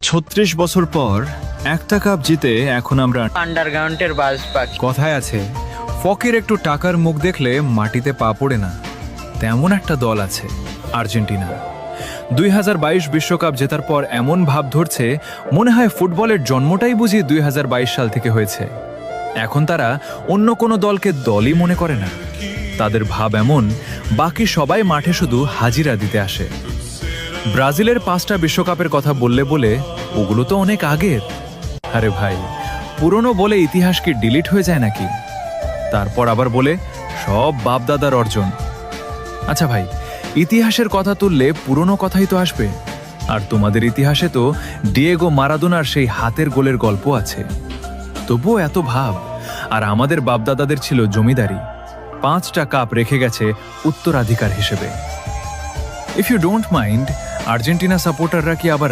৩৬ বছর পর একটা কাপ জিতে এখন আমরা আন্ডারগ্রাউন্ডের বাস পাখি। কথায় আছে, ফকের একটু টাকার মুখ দেখলে মাটিতে পা পড়ে না। তেমন একটা দল আছে আর্জেন্টিনা। 2022 বিশ্বকাপ জেতার পর এমন ভাব ধরছে মনে হয় ফুটবলের জন্মটাই বুঝি 2022 সাল থেকে হয়েছে। এখন তারা অন্য কোনো দলকে দলই মনে করে না। তাদের ভাব এমন, বাকি সবাই মাঠে শুধু হাজিরা দিতে আসে। ব্রাজিলের 5টা বিশ্বকাপের কথা বললে বলে ওগুলো তো অনেক আগের। আরে ভাই, পুরনো বলে ইতিহাস কি ডিলিট হয়ে যায় নাকি? তারপর আবার বলে সব বাপদাদার অর্জন। আচ্ছা ভাই, ইতিহাসের কথা তুললে পুরনো কথাই তো আসবে। আর তোমাদের ইতিহাসে তো ডিয়েগো মারাদোনার সেই হাতের গোলের গল্প আছে। তবুও এত ভাব। আর আমাদের বাপদাদাদের ছিল জমিদারি, 5টা কাপ রেখে গেছে উত্তরাধিকার হিসেবে। If you don't mind, Argentina সাপোর্টাররা কি আবার